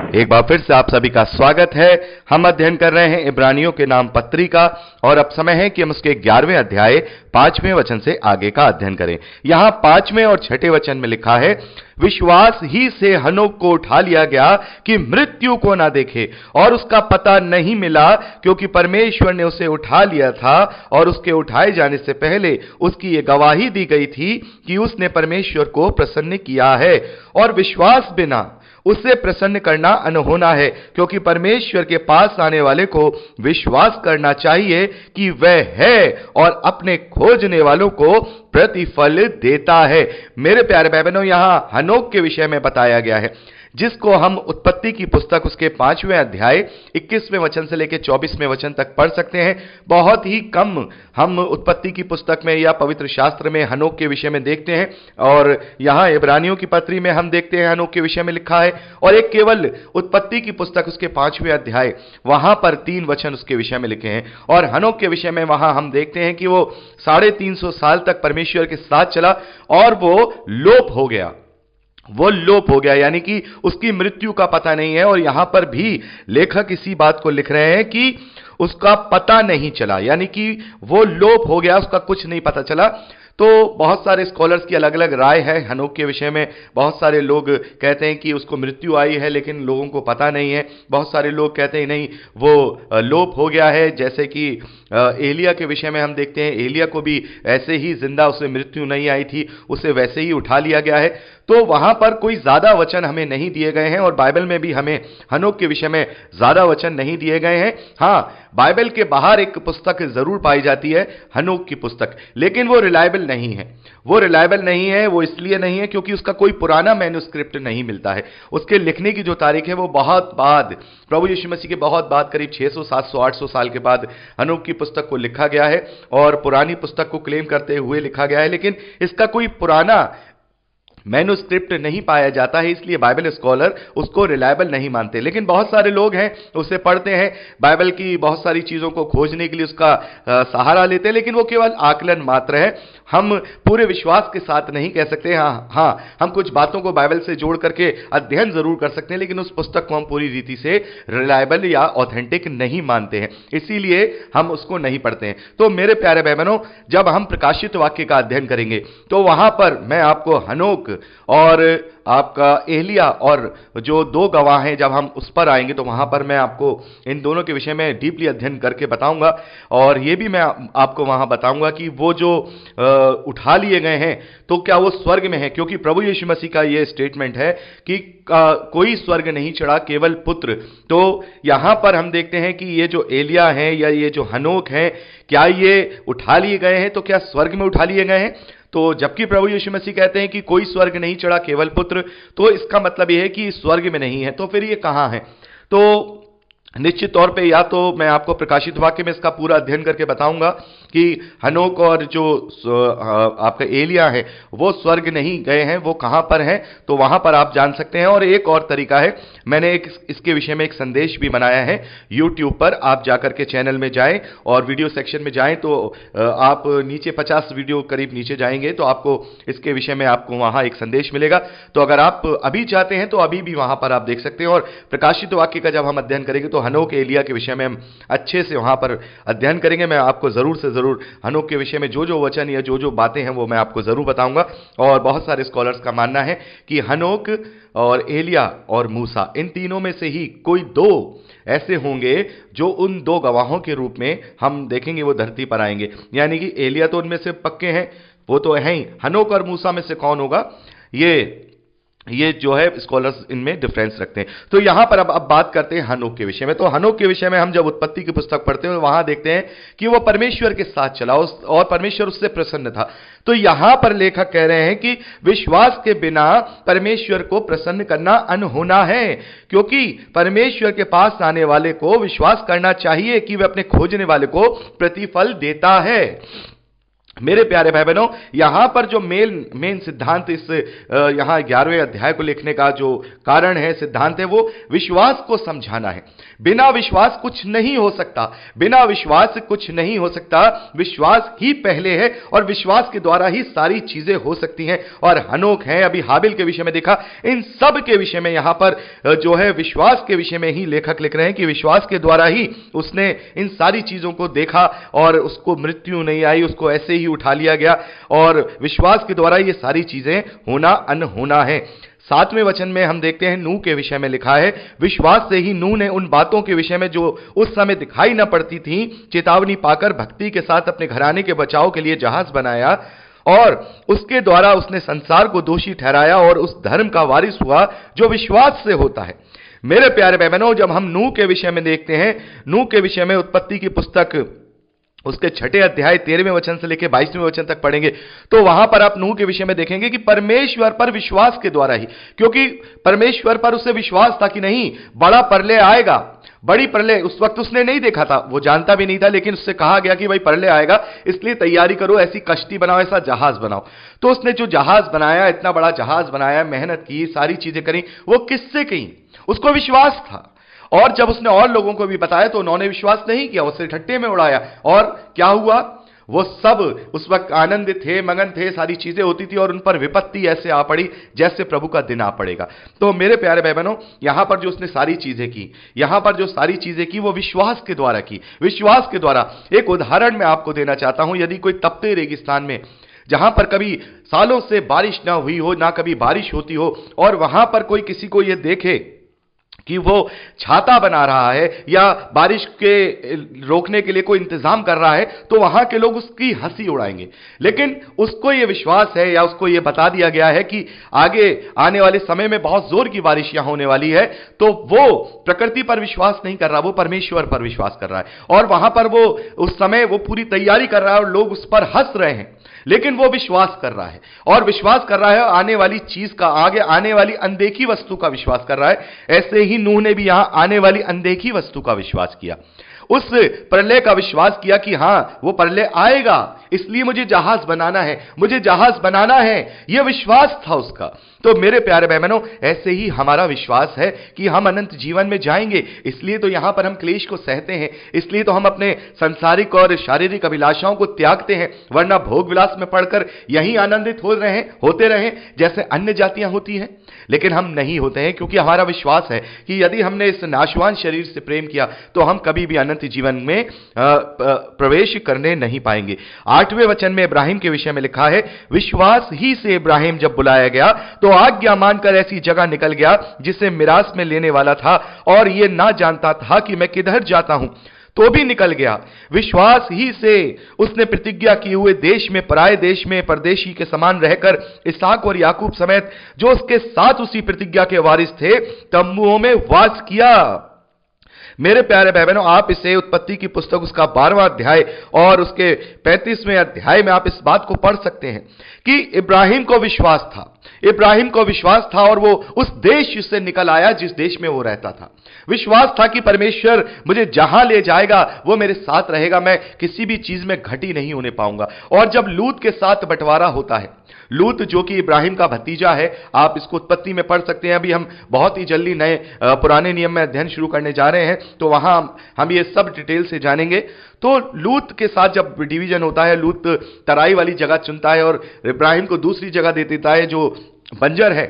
एक बार फिर से आप सभी का स्वागत है। हम अध्ययन कर रहे हैं इब्रानियों के नाम पत्री का, और अब समय है कि हम उसके 11वें अध्याय 5वें वचन से आगे का अध्ययन करें। यहां 5वें और 6ठे वचन में लिखा है, विश्वास ही से हनोक को उठा लिया गया कि मृत्यु को ना देखे, और उसका पता नहीं मिला क्योंकि परमेश्वर ने उसे उठा लिया था, और उसके उठाए जाने से पहले उसकी ये गवाही दी गई थी कि उसने परमेश्वर को प्रसन्न किया है। और विश्वास बिना उससे प्रसन्न करना अनहोना है, क्योंकि परमेश्वर के पास आने वाले को विश्वास करना चाहिए कि वह है और अपने खोजने वालों को प्रतिफल देता है। मेरे प्यारे भाई बहनों, यहां हनोक के विषय में बताया गया है, जिसको हम उत्पत्ति की पुस्तक उसके 5वें अध्याय 21वें वचन से लेकर 24वें वचन तक पढ़ सकते हैं। बहुत ही कम हम उत्पत्ति की पुस्तक में या पवित्र शास्त्र में हनोक के विषय में देखते हैं, और यहां इब्रानियों की पत्री में हम देखते हैं हनोक के विषय में लिखा है, और एक केवल उत्पत्ति की पुस्तक उसके 5वें अध्याय, वहां पर 3 वचन उसके विषय में लिखे हैं। और हनोक के विषय में वहां हम देखते हैं कि वो 350 साल तक परमेश्वर के साथ चला और वो लोप हो गया। यानी कि उसकी मृत्यु का पता नहीं है। और यहां पर भी लेखक इसी बात को लिख रहे हैं कि उसका पता नहीं चला, यानी कि वो लोप हो गया, उसका कुछ नहीं पता चला। तो बहुत सारे स्कॉलर्स की अलग अलग राय है हनोक के विषय में। बहुत सारे लोग कहते हैं कि उसको मृत्यु आई है लेकिन लोगों को पता नहीं है। बहुत सारे लोग कहते हैं नहीं, वो लोप हो गया है। जैसे कि एलिया के विषय में हम देखते हैं, एलिया को भी ऐसे ही जिंदा, उसे मृत्यु नहीं आई थी, उसे वैसे ही उठा लिया गया है। तो वहां पर कोई ज्यादा वचन हमें नहीं दिए गए हैं, और बाइबल में भी हमें हनोक के विषय में ज्यादा वचन नहीं दिए गए हैं। हां, बाइबल के बाहर एक पुस्तक जरूर पाई जाती है, हनोक की पुस्तक, लेकिन वो रिलायबल नहीं है। वो इसलिए नहीं है क्योंकि उसका कोई पुराना मैन्युस्क्रिप्ट नहीं मिलता है। उसके लिखने की जो तारीख है वो बहुत बाद, प्रभु यीशु मसीह के बहुत बाद, करीब 600, 700, 800 साल के बाद हनोक की पुस्तक को लिखा गया है, और पुरानी पुस्तक को क्लेम करते हुए लिखा गया है, लेकिन इसका कोई पुराना मैन्युस्क्रिप्ट नहीं पाया जाता है, इसलिए बाइबल स्कॉलर उसको रिलायबल नहीं मानते। लेकिन बहुत सारे लोग हैं, उसे पढ़ते हैं, बाइबल की बहुत सारी चीजों को खोजने के लिए उसका सहारा लेते हैं, लेकिन वो केवल आकलन मात्र है। हम पूरे विश्वास के साथ नहीं कह सकते। हाँ, हम कुछ बातों को बाइबल से जोड़ करके अध्ययन जरूर कर सकते हैं, लेकिन उस पुस्तक को हम पूरी रीति से रिलायबल या ऑथेंटिक नहीं मानते हैं, इसीलिए हम उसको नहीं पढ़ते हैं। तो मेरे प्यारे भाई बहनों, जब हम प्रकाशित वाक्य का अध्ययन करेंगे तो वहां पर मैं आपको हनोक और आपका एलिया और जो 2 गवाह हैं, जब हम उस पर आएंगे तो वहां पर मैं आपको इन दोनों के विषय में डीपली अध्ययन करके बताऊंगा। और यह भी मैं आपको वहां बताऊंगा कि वो जो उठा लिए गए हैं तो क्या वो स्वर्ग में है, क्योंकि प्रभु यीशु मसीह का यह स्टेटमेंट है कि कोई स्वर्ग नहीं चढ़ा, केवल पुत्र। तो यहां पर हम देखते हैं कि ये जो एलिया है या ये जो हनोक है, क्या ये उठा लिए गए हैं, तो क्या स्वर्ग में उठा लिए गए हैं? तो जबकि प्रभु यीशु मसीह कहते हैं कि कोई स्वर्ग नहीं चढ़ा, केवल पुत्र, तो इसका मतलब यह है कि स्वर्ग में नहीं है। तो फिर ये कहां है? तो निश्चित तौर पे या तो मैं आपको प्रकाशित वाक्य में इसका पूरा अध्ययन करके बताऊंगा कि हनोक और जो आपका एलिया है वो स्वर्ग नहीं गए हैं, वो कहां पर हैं, तो वहां पर आप जान सकते हैं। और एक और तरीका है, मैंने इसके विषय में एक संदेश भी बनाया है यूट्यूब पर। आप जाकर के चैनल में जाएं और वीडियो सेक्शन में जाएं, तो आप नीचे 50 वीडियो करीब नीचे जाएंगे तो आपको इसके विषय में आपको वहां एक संदेश मिलेगा। तो अगर आप अभी चाहते हैं तो अभी भी वहां पर आप देख सकते हैं। और प्रकाशित वाक्य का जब हम अध्ययन करेंगे तो हनोक एलिया के विषय में हम अच्छे से वहां पर अध्ययन करेंगे। मैं आपको जरूर से जरूर हनोक के विषय में जो जो वचन या जो जो बातें हैं वो मैं आपको जरूर बताऊंगा। और बहुत सारे स्कॉलर्स का मानना है कि हनोक और एलिया और मूसा, इन तीनों में से ही कोई 2 ऐसे होंगे जो उन 2 गवाहों के रूप में हम देखेंगे वो धरती पर आएंगे। यानी कि एलिया तो उनमें से पक्के हैं, वो तो है ही। हनोक और मूसा में से कौन होगा, ये जो है स्कॉलर्स इनमें डिफरेंस रखते हैं। तो यहां पर अब बात करते हैं हनोक के विषय में। तो हनोक के विषय में हम जब उत्पत्ति की पुस्तक पढ़ते हैं वहां देखते हैं कि वो परमेश्वर के साथ चला और परमेश्वर उससे प्रसन्न था। तो यहां पर लेखक कह रहे हैं कि विश्वास के बिना परमेश्वर को प्रसन्न करना अनहोना है, क्योंकि परमेश्वर के पास आने वाले को विश्वास करना चाहिए कि वह अपने खोजने वाले को प्रतिफल देता है। मेरे प्यारे भाई बहनों, यहां पर जो मेन सिद्धांत इस यहां 11वें अध्याय को लिखने का जो कारण है, सिद्धांत है, वो विश्वास को समझाना है। बिना विश्वास कुछ नहीं हो सकता, बिना विश्वास कुछ नहीं हो सकता। विश्वास ही पहले है और विश्वास के द्वारा ही सारी चीजें हो सकती हैं। और हनोक है, अभी हाबिल के विषय में देखा, इन सब के विषय में यहां पर जो है विश्वास के विषय में ही लेखक लिख रहे हैं कि विश्वास के द्वारा ही उसने इन सारी चीजों को देखा और उसको मृत्यु नहीं आई, उसको ऐसे ही उठा लिया गया। और विश्वास के द्वारा ये सारी चीजें होना अनहोना है। 7वें वचन में हम देखते हैं नूह के विषय में लिखा है, विश्वास से ही नूह ने उन बातों के विषय में जो उस समय दिखाई न पड़ती थी, चेतावनी पाकर भक्ति के साथ अपने घराने के बचाव के लिए जहाज बनाया और उसके द्वारा उसने संसार को दोषी ठहराया और उस धर्म का वारिस हुआ जो विश्वास से होता है। मेरे प्यारे भाई बहनों, जब हम नूह के विषय में देखते हैं, नूह के विषय में उत्पत्ति की पुस्तक उसके 6 अध्याय 13वें वचन से लेकर 22वें वचन तक पढ़ेंगे तो वहां पर आप नूह के विषय में देखेंगे कि परमेश्वर पर विश्वास के द्वारा ही, क्योंकि परमेश्वर पर उसे विश्वास था कि नहीं बड़ा प्रलय आएगा, बड़ी प्रलय उस वक्त उसने नहीं देखा था, वो जानता भी नहीं था, लेकिन उससे कहा गया कि भाई प्रलय आएगा, इसलिए तैयारी करो, ऐसी कश्ती बनाओ, ऐसा जहाज बनाओ। तो उसने जो जहाज बनाया, इतना बड़ा जहाज बनाया, मेहनत की, सारी चीजें करी, वो किससे की? उसको विश्वास था। और जब उसने और लोगों को भी बताया तो उन्होंने विश्वास नहीं किया, उसे ठट्टे में उड़ाया। और क्या हुआ? वो सब उस वक्त आनंदित थे, मगन थे, सारी चीजें होती थी और उन पर विपत्ति ऐसे आ पड़ी जैसे प्रभु का दिन आ पड़ेगा। तो मेरे प्यारे भाई बहनों, यहां पर जो उसने सारी चीजें की, यहां पर जो सारी चीजें की वो विश्वास के द्वारा की, विश्वास के द्वारा। एक उदाहरण मैं आपको देना चाहता हूं। यदि कोई तपते रेगिस्तान में, जहां पर कभी सालों से बारिश ना हुई हो, ना कभी बारिश होती हो, और वहां पर कोई किसी को यह देखे कि वो छाता बना रहा है या बारिश के रोकने के लिए कोई इंतजाम कर रहा है, तो वहां के लोग उसकी हंसी उड़ाएंगे। लेकिन उसको ये विश्वास है या उसको ये बता दिया गया है कि आगे आने वाले समय में बहुत जोर की बारिश यहां होने वाली है, तो वो प्रकृति पर विश्वास नहीं कर रहा, वो परमेश्वर पर विश्वास कर रहा है। और वहां पर वो उस समय वो पूरी तैयारी कर रहा है और लोग उस पर हंस रहे हैं, लेकिन वो विश्वास कर रहा है। और विश्वास कर रहा है आने वाली चीज का, आगे आने वाली अनदेखी वस्तु का विश्वास कर रहा है। ऐसे ही नूह ने भी यहां आने वाली अनदेखी वस्तु का विश्वास किया, उस प्रलय का विश्वास किया कि हां वो प्रलय आएगा, इसलिए मुझे जहाज बनाना है, मुझे जहाज बनाना है, यह विश्वास था उसका। तो मेरे प्यारे भाई बहनों, ऐसे ही हमारा विश्वास है कि हम अनंत जीवन में जाएंगे, इसलिए तो यहां पर हम क्लेश को सहते हैं, इसलिए तो हम अपने सांसारिक और शारीरिक अभिलाषाओं को त्यागते हैं, वरना भोग विलास में पड़कर यहीं आनंदित होते रहें जैसे अन्य जातियां होती हैं। लेकिन हम नहीं होते हैं, क्योंकि हमारा विश्वास है कि यदि हमने इस नाशवान शरीर से प्रेम किया तो हम कभी भी अनंत जीवन में प्रवेश करने नहीं पाएंगे। 8वें वचन में इब्राहिम के विषय में लिखा है, विश्वास ही से इब्राहिम जब बुलाया गया तो आज्ञा मानकर ऐसी जगह निकल गया जिसे मिरास में लेने वाला था, और यह ना जानता था कि मैं किधर जाता हूं, तो भी निकल गया। विश्वास ही से उसने प्रतिज्ञा किए हुए देश में, पराये देश में परदेशी के समान रहकर इसहाक और याकूब समेत जो उसके साथ उसी प्रतिज्ञा के वारिस थे, तंबुओं में वास किया। मेरे प्यारे भाई बहनों, आप इसे उत्पत्ति की पुस्तक उसका 12वां अध्याय और उसके 35वें अध्याय में आप इस बात को पढ़ सकते हैं कि इब्राहिम को विश्वास था, इब्राहिम को विश्वास था और वो उस देश से निकल आया जिस देश में वो रहता था। विश्वास था कि परमेश्वर मुझे जहां ले जाएगा वो मेरे साथ रहेगा, मैं किसी भी चीज में घटी नहीं होने पाऊंगा। और जब लूत के साथ बंटवारा होता है, लूत जो कि इब्राहिम का भतीजा है, आप इसको उत्पत्ति में पढ़ सकते हैं। अभी हम बहुत ही जल्दी नए पुराने नियम में अध्ययन शुरू करने जा रहे हैं, तो वहां हम ये सब डिटेल से जानेंगे। तो लूत के साथ जब डिवीजन होता है, लूत तराई वाली जगह चुनता है और इब्राहिम को दूसरी जगह दे देता है जो बंजर है,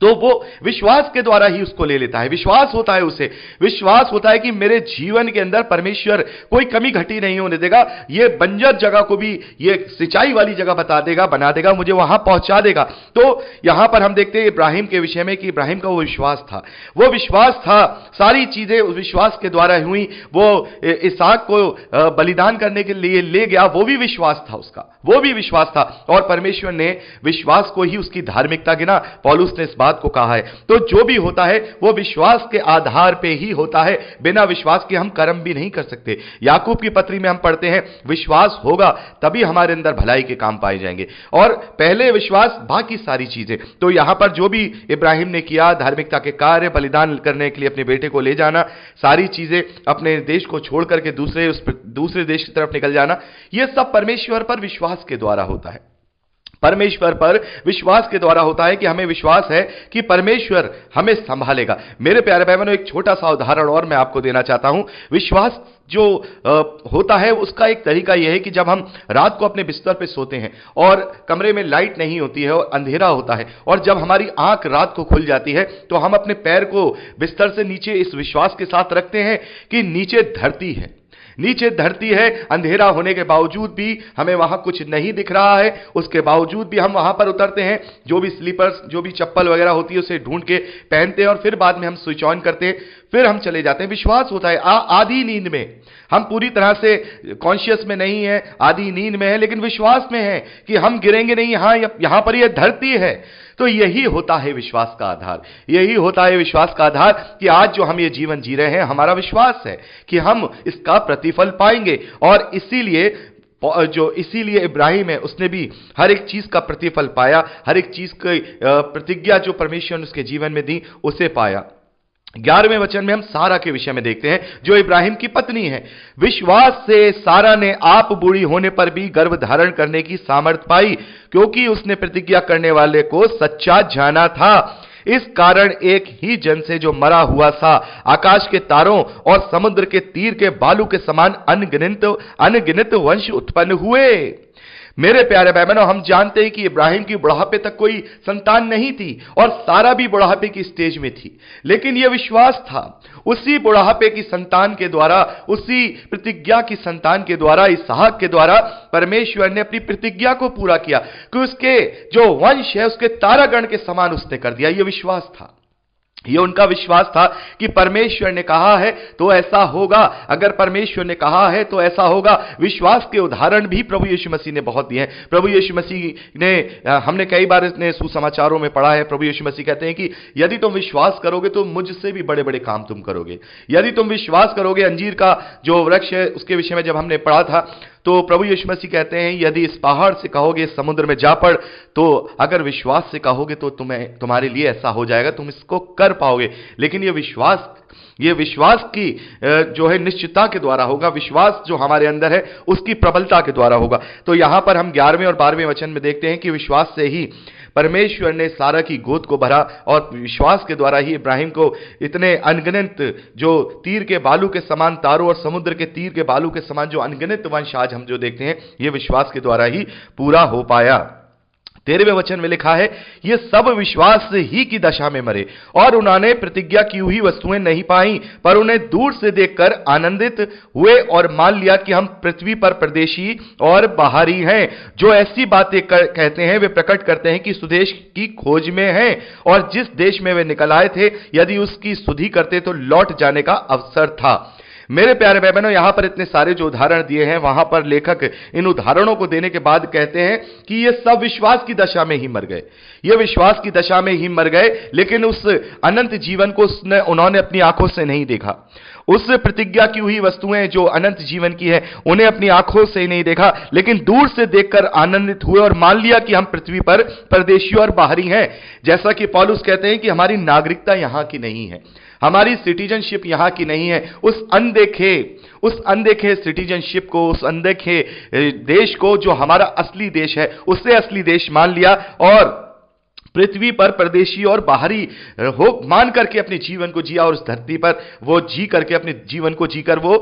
तो वो विश्वास के द्वारा ही उसको ले लेता है। विश्वास होता है उसे, विश्वास होता है कि मेरे जीवन के अंदर परमेश्वर कोई कमी घटी नहीं होने देगा, ये बंजर जगह को भी ये सिंचाई वाली जगह बता देगा, बना देगा, मुझे वहां पहुंचा देगा। तो यहां पर हम देखते हैं इब्राहिम के विषय में कि इब्राहिम का वो विश्वास था, वो विश्वास था, सारी चीजें उस विश्वास के द्वारा हुई। वो इसहाक को बलिदान करने के लिए ले गया, वो भी विश्वास था उसका, वो भी विश्वास था। और परमेश्वर ने विश्वास को ही उसकी धार्मिकता गिना। पौलुस ने इस बात बात को कहा है। तो जो भी होता है वो विश्वास के आधार पे ही होता है, बिना विश्वास के हम कर्म भी नहीं कर सकते। याकूब की पत्री में हम पढ़ते हैं विश्वास होगा तभी हमारे अंदर भलाई के काम पाए जाएंगे, और पहले विश्वास बाकी सारी चीजें। तो यहां पर जो भी इब्राहिम ने किया, धार्मिकता के कार्य, बलिदान करने के लिए अपने बेटे को ले जाना, सारी चीजें, अपने देश को छोड़ करके दूसरे देश की तरफ निकल जाना, यह सब परमेश्वर पर विश्वास के द्वारा होता है। परमेश्वर पर विश्वास के द्वारा होता है कि हमें विश्वास है कि परमेश्वर हमें संभालेगा। मेरे प्यारे भाई बहनों, एक छोटा सा उदाहरण और मैं आपको देना चाहता हूं। विश्वास जो होता है उसका एक तरीका यह है कि जब हम रात को अपने बिस्तर पे सोते हैं और कमरे में लाइट नहीं होती है और अंधेरा होता है, और जब हमारी आंख रात को खुल जाती है तो हम अपने पैर को बिस्तर से नीचे इस विश्वास के साथ रखते हैं कि नीचे धरती है, नीचे धरती है। अंधेरा होने के बावजूद भी हमें वहां कुछ नहीं दिख रहा है, उसके बावजूद भी हम वहां पर उतरते हैं, जो भी स्लीपर्स, जो भी चप्पल वगैरह होती है उसे ढूंढ के पहनते हैं और फिर बाद में हम स्विच ऑन करते हैं, फिर हम चले जाते हैं। विश्वास होता है आधी नींद में, हम पूरी तरह से कॉन्शियस में नहीं है, आधी नींद में है, लेकिन विश्वास में है कि हम गिरेंगे नहीं, यहां पर यह धरती है। तो यही होता है विश्वास का आधार, यही होता है विश्वास का आधार कि आज जो हम ये जीवन जी रहे हैं, हमारा विश्वास है कि हम इसका प्रतिफल पाएंगे। और इसीलिए इब्राहिम है, उसने भी हर एक चीज का प्रतिफल पाया, हर एक चीज की प्रतिज्ञा जो परमेश्वर ने उसके जीवन में दी उसे पाया। 11वें वचन में हम सारा के विषय में देखते हैं, जो इब्राहिम की पत्नी है। विश्वास से सारा ने आप बूढ़ी होने पर भी गर्भ धारण करने की सामर्थ पाई, क्योंकि उसने प्रतिज्ञा करने वाले को सच्चा जाना था। इस कारण एक ही जन से जो मरा हुआ सा आकाश के तारों और समुद्र के तीर के बालू के समान अनगिनत वंश उत्पन्न हुए। मेरे प्यारे भाई बहनों, हम जानते हैं कि इब्राहिम की बुढ़ापे तक कोई संतान नहीं थी और सारा भी बुढ़ापे की स्टेज में थी, लेकिन यह विश्वास था उसी बुढ़ापे की संतान के द्वारा, उसी प्रतिज्ञा की संतान के द्वारा, इसहाक के द्वारा परमेश्वर ने अपनी प्रतिज्ञा को पूरा किया कि उसके जो वंश है उसके तारागण के समान उसने कर दिया। यह विश्वास था, यह उनका विश्वास था कि परमेश्वर ने कहा है तो ऐसा होगा, अगर परमेश्वर ने कहा है तो ऐसा होगा। विश्वास के उदाहरण भी प्रभु यीशु मसीह ने बहुत दिए हैं। प्रभु यीशु मसीह ने, हमने कई बार इसने सुसमाचारों में पढ़ा है, प्रभु यीशु मसीह कहते हैं कि यदि तुम विश्वास करोगे तो मुझसे भी बड़े बड़े काम तुम करोगे। यदि तुम विश्वास करोगे, अंजीर का जो वृक्ष है उसके विषय में जब हमने पढ़ा था, तो प्रभु यीशु मसीह कहते हैं यदि इस पहाड़ से कहोगे समुद्र में जा पड़, तो अगर विश्वास से कहोगे तो तुम्हारे लिए ऐसा हो जाएगा, तुम इसको कर पाओगे। लेकिन यह विश्वास की जो है निश्चितता के द्वारा होगा, विश्वास जो हमारे अंदर है उसकी प्रबलता के द्वारा होगा। तो यहां पर हम 11वें और 12वें वचन में देखते हैं कि विश्वास से ही परमेश्वर ने सारा की गोद को भरा, और विश्वास के द्वारा ही इब्राहिम को इतने अनगिनत जो तीर के बालू के समान तारों और समुद्र के तीर के बालू के समान जो अनगिनत वंश आज हम जो देखते हैं, यह विश्वास के द्वारा ही पूरा हो पाया। 13वें वचन में लिखा है, ये सब विश्वास ही की दशा में मरे और उन्होंने प्रतिज्ञा की हुई वस्तुएं नहीं पाई, पर उन्हें दूर से देखकर आनंदित हुए और मान लिया कि हम पृथ्वी पर परदेशी और बाहरी हैं। जो ऐसी बातें कहते हैं वे प्रकट करते हैं कि सुदेश की खोज में हैं, और जिस देश में वे निकल आए थे यदि उसकी सुधि करते तो लौट जाने का अवसर था। मेरे प्यारे भाई बहनों, यहां पर इतने सारे जो उदाहरण दिए हैं, वहां पर लेखक इन उदाहरणों को देने के बाद कहते हैं कि ये सब विश्वास की दशा में ही मर गए, ये विश्वास की दशा में ही मर गए, लेकिन उस अनंत जीवन को उन्होंने अपनी आंखों से नहीं देखा। उस प्रतिज्ञा की हुई वस्तुएं जो अनंत जीवन की है उन्हें अपनी आंखों से नहीं देखा, लेकिन दूर से देखकर आनंदित हुए और मान लिया कि हम पृथ्वी पर परदेशी और बाहरी हैं। जैसा कि पौलुस कहते हैं कि हमारी नागरिकता यहां की नहीं है, हमारी सिटीजनशिप यहां की नहीं है। उस अनदेखे सिटीजनशिप को, उस अनदेखे देश को जो हमारा असली देश है, उससे असली देश मान लिया और पृथ्वी पर परदेशी और बाहरी हो मान करके अपने जीवन को जिया, और उस धरती पर वो जी करके अपने जीवन को जीकर वो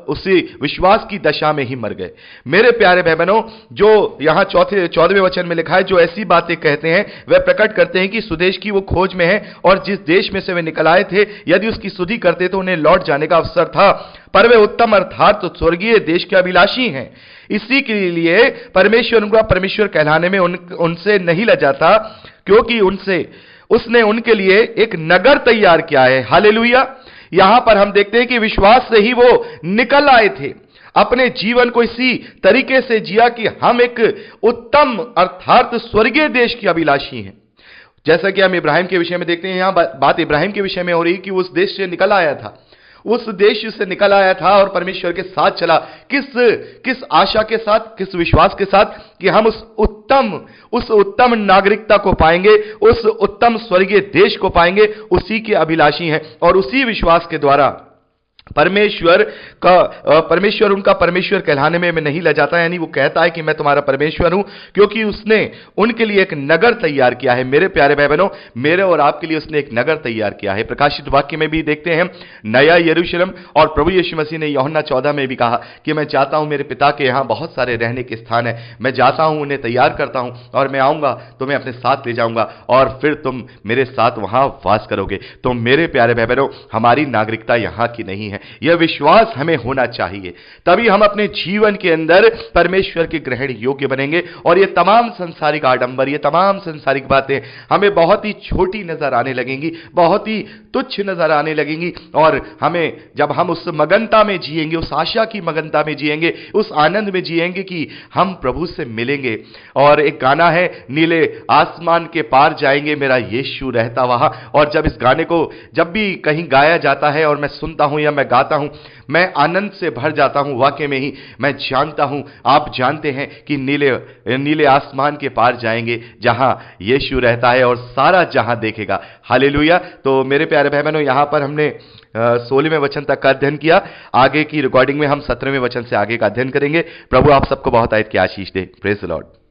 उसी विश्वास की दशा में ही मर गए। मेरे प्यारे भाई बहनों, जो यहां 14वें वचन में लिखा है, जो ऐसी बातें कहते हैं वह प्रकट करते हैं कि सुदेश की वो खोज में है, और जिस देश में से वे निकल आए थे यदि उसकी सुधि करते तो उन्हें लौट जाने का अवसर था, पर वे उत्तम अर्थात तो स्वर्गीय देश के अभिलाषी हैं। इसी के लिए परमेश्वर उनका परमेश्वर कहलाने में उनसे नहीं लजाता, क्योंकि उसने उनके लिए एक नगर तैयार किया है। हालेलुया। यहां पर हम देखते हैं कि विश्वास से ही वो निकल आए थे, अपने जीवन को इसी तरीके से जिया कि हम एक उत्तम अर्थात स्वर्गीय देश के अभिलाषी हैं। जैसा कि हम इब्राहिम के विषय में देखते हैं, यहां बात इब्राहिम के विषय में हो रही कि वो उस देश से निकल आया था, उस देश से निकल आया था और परमेश्वर के साथ चला। किस आशा के साथ, किस विश्वास के साथ कि हम उस उत्तम नागरिकता को पाएंगे, उस उत्तम स्वर्गीय देश को पाएंगे। उसी के अभिलाषी हैं और उसी विश्वास के द्वारा परमेश्वर उनका परमेश्वर कहलाने में नहीं ले जाता, यानी वो कहता है कि मैं तुम्हारा परमेश्वर हूं, क्योंकि उसने उनके लिए एक नगर तैयार किया है। मेरे प्यारे भाई बहनों, मेरे और आपके लिए उसने एक नगर तैयार किया है। प्रकाशित वाक्य में भी देखते हैं नया यरूशलेम, और प्रभु यीशु मसीह ने यूहन्ना 14 में भी कहा कि मैं चाहता हूं मेरे पिता के यहां बहुत सारे रहने के स्थान है, मैं जाता हूं, उन्हें तैयार करता हूं और मैं आऊंगा, तुम्हें अपने साथ ले जाऊंगा और फिर तुम मेरे साथ वहां वास करोगे। तो मेरे प्यारे भाई बहनों, हमारी नागरिकता यहां की नहीं है। यह विश्वास हमें होना चाहिए, तभी हम अपने जीवन के अंदर परमेश्वर के ग्रहण योग्य बनेंगे। और ये तमाम संसारिक आडंबर, ये तमाम संसारिक बातें हमें बहुत ही छोटी नजर आने लगेंगी, बहुत ही तुच्छ नजर आने लगेंगी। और हमें, जब हम उस मगनता में जिएंगे, उस आशा की मगनता में जिएंगे, उस आनंद में जिएंगे कि हम प्रभु से मिलेंगे। और एक गाना है, नीले आसमान के पार जाएंगे, मेरा यीशु रहता वहां। और जब इस गाने को जब भी कहीं गाया जाता है और मैं सुनता हूं या मैं गाता हूं, मैं आनंद से भर जाता हूं। वाकई में ही मैं जानता हूं, आप जानते हैं कि नीले आसमान के पार जाएंगे जहां यीशु रहता है और सारा जहां देखेगा। हालेलुया। तो मेरे प्यारे भाई बहनों, यहां पर हमने 16वें वचन तक का अध्ययन किया। आगे की रिकॉर्डिंग में हम 17वें वचन से आगे का अध्ययन करेंगे। प्रभु आप सबको बहुत आयत की आशीष दे। Praise the Lord.